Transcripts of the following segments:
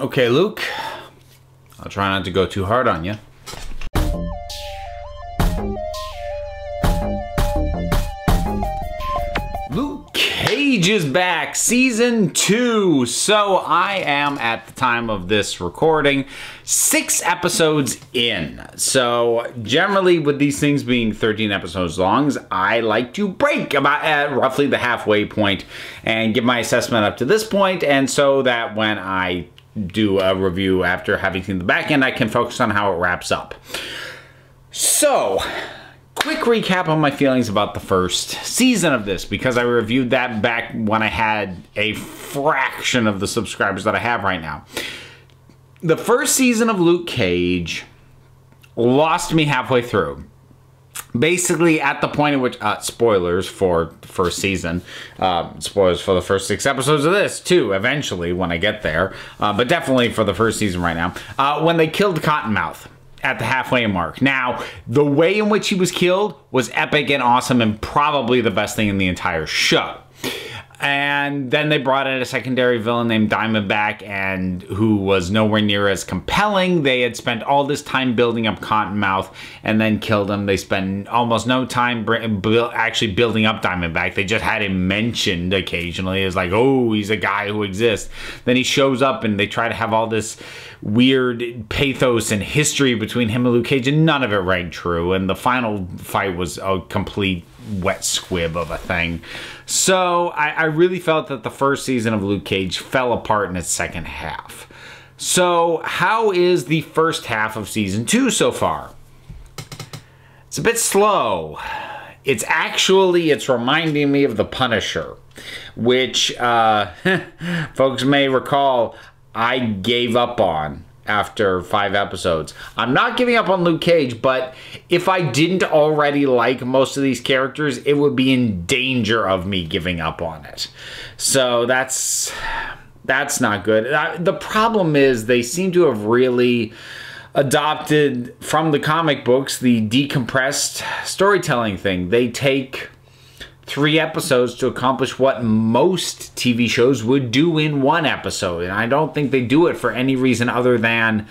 Okay, Luke, I'll try not to go too hard on you. Luke Cage is back, season 2. So I am, at the time of this recording, 6 episodes in. So generally with these things being 13 episodes long, I like to break about at roughly the halfway point and give my assessment up to this point, and so that when I do a review after having seen the back end, I can focus on how it wraps up. So, quick recap on my feelings about the first season of this, because I reviewed that back when I had a fraction of the subscribers that I have right now. The first season of Luke Cage lost me halfway through. Basically, at the point at which, spoilers for the first season, spoilers for the first 6 episodes of this, too, eventually, when I get there, but definitely for the first season right now, when they killed Cottonmouth at the halfway mark. Now, the way in which he was killed was epic and awesome and probably the best thing in the entire show. And then they brought in a secondary villain named Diamondback, and who was nowhere near as compelling. They had spent all this time building up Cottonmouth and then killed him. They spent almost no time actually building up Diamondback. They just had him mentioned occasionally as like, oh, he's a guy who exists. Then he shows up and they try to have all this weird pathos and history between him and Luke Cage, and none of it rang true. And the final fight was a complete wet squib of a thing. So I really felt that the first season of Luke Cage fell apart in its second half. So how is the first half of season 2 so far? It's a bit slow. It's reminding me of The Punisher, which folks may recall I gave up on after 5 episodes. I'm not giving up on Luke Cage, but if I didn't already like most of these characters, it would be in danger of me giving up on it. So that's not good. The problem is they seem to have really adopted from the comic books the decompressed storytelling thing. They take 3 episodes to accomplish what most TV shows would do in 1 episode. And I don't think they do it for any reason other than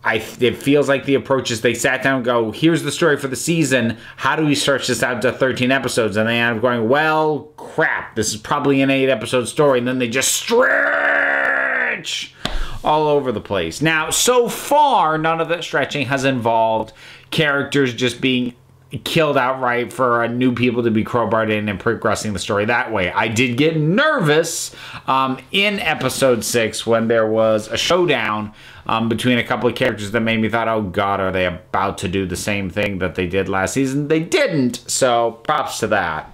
it feels like the approach is they sat down and go, here's the story for the season. How do we stretch this out to 13 episodes? And they end up going, well, crap, this is probably an 8-episode story. And then they just stretch all over the place. Now, so far, none of that stretching has involved characters just being killed outright for new people to be crowbarred in and progressing the story that way. I did get nervous in episode 6 when there was a showdown between a couple of characters that made me thought, oh god, are they about to do the same thing that they did last season? They didn't, so props to that.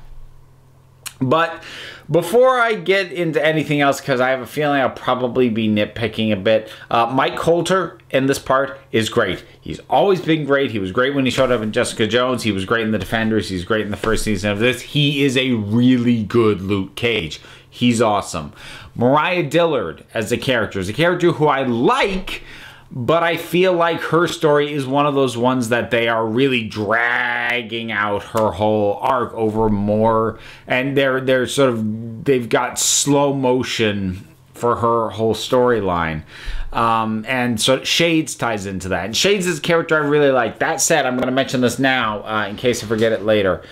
But before I get into anything else, because I have a feeling I'll probably be nitpicking a bit, Mike Colter in this part is great. He's always been great. He was great when he showed up in Jessica Jones. He was great in The Defenders. He's great in the first season of this. He is a really good Luke Cage. He's awesome. Mariah Dillard as a character who I like, but I feel like her story is one of those ones that they are really dragging out her whole arc over more, and they've got slow motion for her whole storyline. And so Shades ties into that. And Shades is a character I really like. That said, I'm going to mention this now in case I forget it later.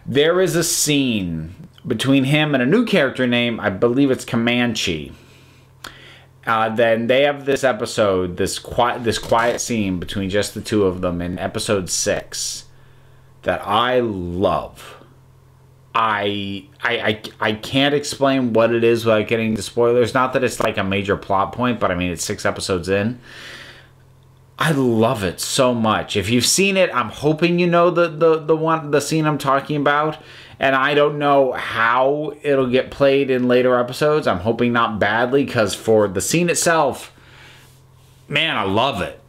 There is a scene between him and a new character named, I believe it's Comanche. Then they have this episode, this quiet scene between just the two of them in episode 6 that I love. I can't explain what it is without getting into spoilers. Not that it's like a major plot point, but I mean, it's 6 episodes in. I love it so much. If you've seen it, I'm hoping you know the scene I'm talking about. And I don't know how it'll get played in later episodes. I'm hoping not badly, because for the scene itself, man, I love it.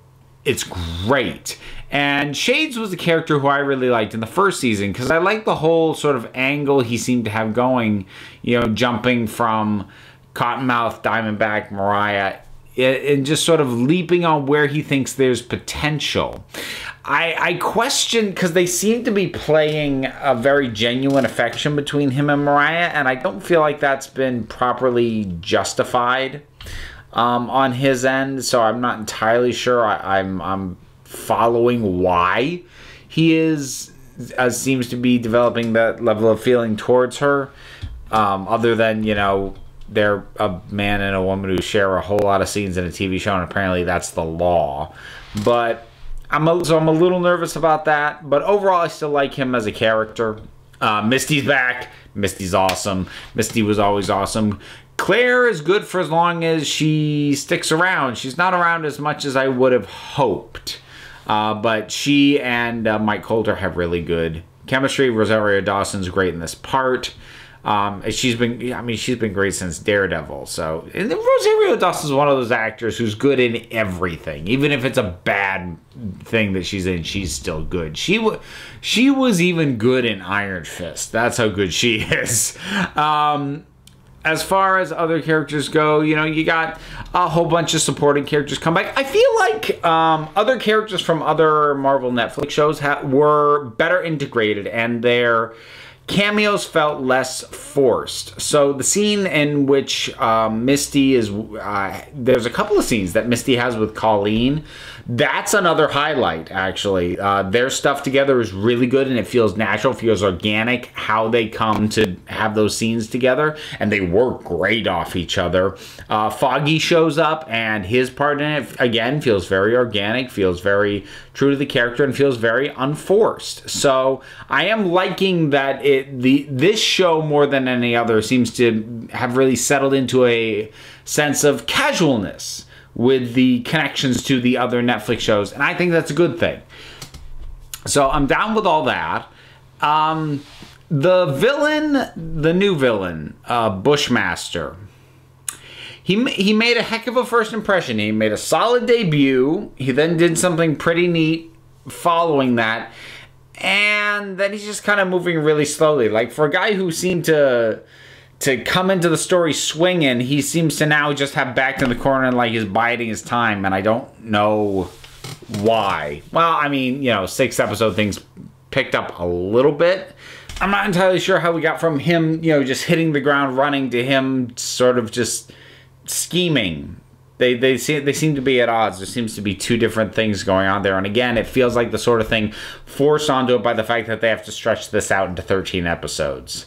It's great. And Shades was a character who I really liked in the first season, because I liked the whole sort of angle he seemed to have going, you know, jumping from Cottonmouth, Diamondback, Mariah, and just sort of leaping on where he thinks there's potential. I question, because they seem to be playing a very genuine affection between him and Mariah, and I don't feel like that's been properly justified. on his end, so I'm not entirely sure I'm following why he is seems to be developing that level of feeling towards her, other than, you know, they're a man and a woman who share a whole lot of scenes in a TV show, and apparently that's the law. But I'm a little nervous about that. But overall, I still like him as a character. Misty's back. Misty's awesome. Misty was always awesome. Claire is good for as long as she sticks around. She's not around as much as I would have hoped. But she and Mike Coulter have really good chemistry. Rosario Dawson's great in this part. She's been great since Daredevil. So, and Rosario Dawson's one of those actors who's good in everything, even if it's a bad thing that she's in. She's still good. She was even good in Iron Fist. That's how good she is. As far as other characters go, you know, you got a whole bunch of supporting characters come back. I feel like other characters from other Marvel Netflix shows were better integrated, and their cameos felt less forced. So the scene in which Misty is... there's a couple of scenes that Misty has with Colleen. That's another highlight, actually. Their stuff together is really good, and it feels natural, feels organic, how they come to have those scenes together, and they work great off each other. Foggy shows up, and his part in it, again, feels very organic, feels very true to the character, and feels very unforced. So I am liking that this show, more than any other, seems to have really settled into a sense of casualness with the connections to the other Netflix shows, and I think that's a good thing. So I'm down with all that. The new villain, Bushmaster, he made a heck of a first impression. He made a solid debut. He then did something pretty neat following that, and then he's just kind of moving really slowly. Like, for a guy who seemed to come into the story swinging, he seems to now just have backed in the corner and, like, he's biding his time, and I don't know why. Well, I mean, you know, 6-episode things picked up a little bit. I'm not entirely sure how we got from him, you know, just hitting the ground running to him sort of just scheming. They seem to be at odds. There seems to be two different things going on there. And again, it feels like the sort of thing forced onto it by the fact that they have to stretch this out into 13 episodes.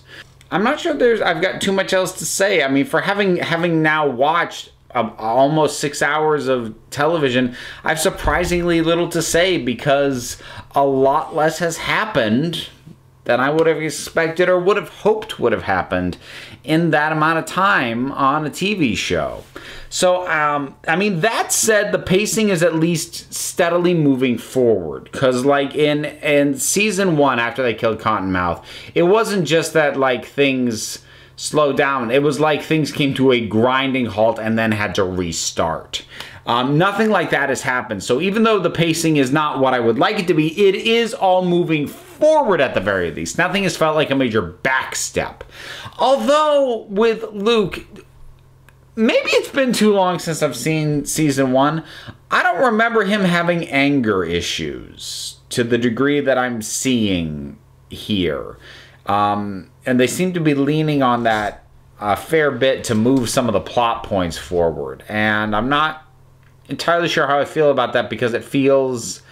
I'm not sure I've got too much else to say. I mean, for having now watched almost 6 hours of television, I have surprisingly little to say, because a lot less has happened than I would have expected or would have hoped would have happened in that amount of time on a TV show. So, I mean, that said, the pacing is at least steadily moving forward. Because, like, in season 1, after they killed Cottonmouth, it wasn't just that, like, things slowed down. It was like things came to a grinding halt and then had to restart. Nothing like that has happened. So even though the pacing is not what I would like it to be, it is all moving forward at the very least. Nothing has felt like a major backstep. Although, with Luke, maybe it's been too long since I've seen season 1. I don't remember him having anger issues to the degree that I'm seeing here. And they seem to be leaning on that a fair bit to move some of the plot points forward. And I'm not entirely sure how I feel about that, because it feels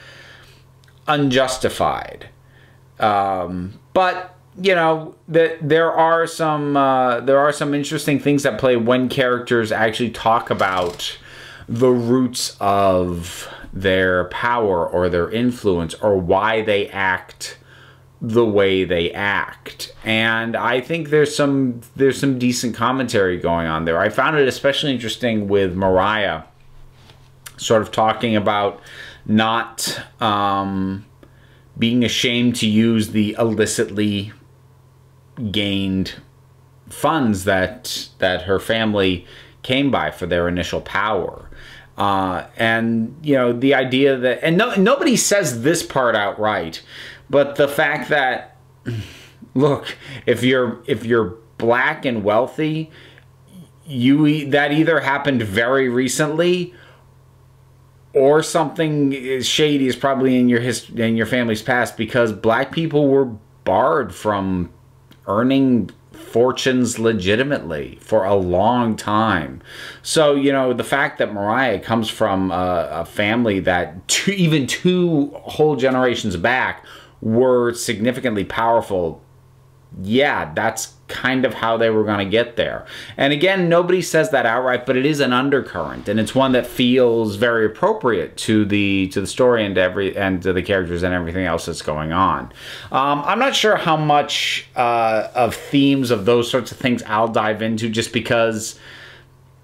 unjustified. But you know, there are some interesting things at play when characters actually talk about the roots of their power or their influence, or why they act the way they act. And I think there's some decent commentary going on there. I found it especially interesting with Mariah sort of talking about not being ashamed to use the illicitly gained funds that her family came by for their initial power. And, you know, the idea that, and nobody says this part outright, but the fact that, look, if you're black and wealthy, that either happened very recently, or something shady is probably in your family's past, because black people were barred from earning fortunes legitimately for a long time. So, you know, the fact that Mariah comes from a family that even two whole generations back were significantly powerful, yeah, that's kind of how they were going to get there. And again, nobody says that outright, but it is an undercurrent, and it's one that feels very appropriate to the story and to the characters and everything else that's going on. I'm not sure how much of themes of those sorts of things I'll dive into, just because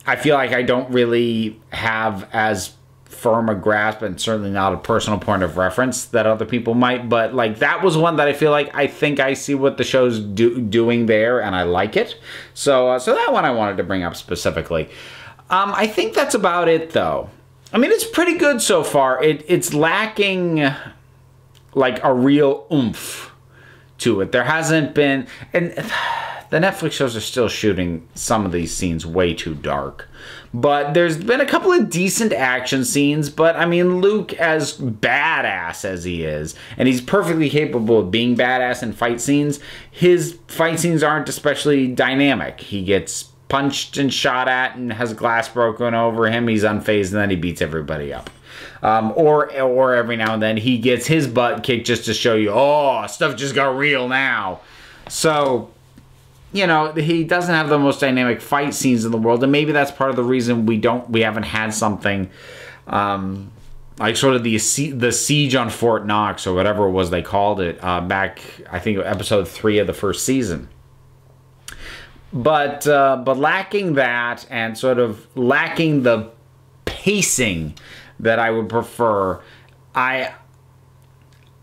I feel like I don't really have as firm a grasp, and certainly not a personal point of reference that other people might, but like that was one that I feel like I think I see what the show's doing there, and I like it. So that one I wanted to bring up specifically. I think that's about it, though. I mean, it's pretty good so far. It's lacking like a real oomph to it. There hasn't been, and the Netflix shows are still shooting some of these scenes way too dark. But there's been a couple of decent action scenes, but I mean, Luke, as badass as he is, and he's perfectly capable of being badass in fight scenes, his fight scenes aren't especially dynamic. He gets punched and shot at and has glass broken over him, he's unfazed, and then he beats everybody up. Or every now and then he gets his butt kicked just to show you, oh, stuff just got real now. So, you know, he doesn't have the most dynamic fight scenes in the world, and maybe that's part of the reason we haven't had something like sort of the siege on Fort Knox, or whatever it was they called it, back, I think, episode 3 of the first season. But lacking that, and sort of lacking the pacing that I would prefer, I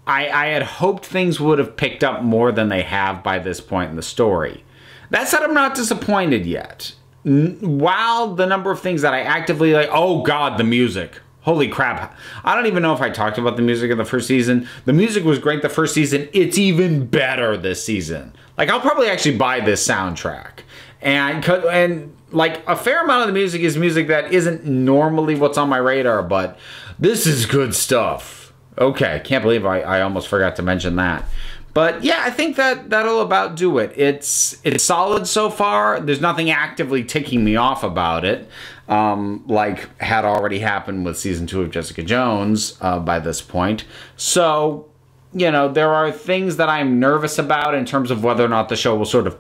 had hoped things would have picked up more than they have by this point in the story. That said, I'm not disappointed yet. While the number of things that I actively like, oh god, the music. Holy crap. I don't even know if I talked about the music of the first season. The music was great the first season. It's even better this season. Like, I'll probably actually buy this soundtrack. And like, a fair amount of the music is music that isn't normally what's on my radar, but this is good stuff. Okay, can't believe I almost forgot to mention that. But yeah, I think that'll about do it. It's solid so far. There's nothing actively ticking me off about it, like had already happened with season 2 of Jessica Jones by this point. So, you know, there are things that I'm nervous about in terms of whether or not the show will sort of,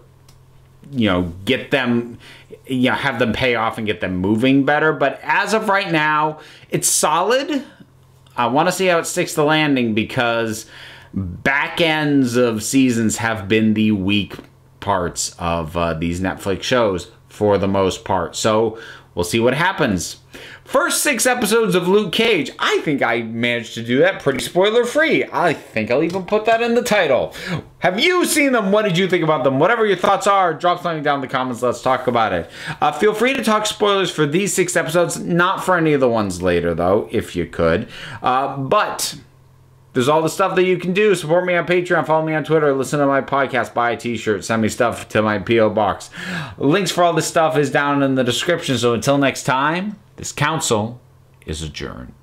you know, get them, you know, have them pay off and get them moving better. But as of right now, it's solid. I want to see how it sticks the landing, because back ends of seasons have been the weak parts of these Netflix shows for the most part. So we'll see what happens. First 6 episodes of Luke Cage. I think I managed to do that pretty spoiler-free. I think I'll even put that in the title. Have you seen them? What did you think about them? Whatever your thoughts are, drop something down in the comments. Let's talk about it. Feel free to talk spoilers for these 6 episodes. Not for any of the ones later, though, if you could. But there's all the stuff that you can do. Support me on Patreon, follow me on Twitter, listen to my podcast, buy a t-shirt, send me stuff to my P.O. box. Links for all this stuff is down in the description. So until next time, this council is adjourned.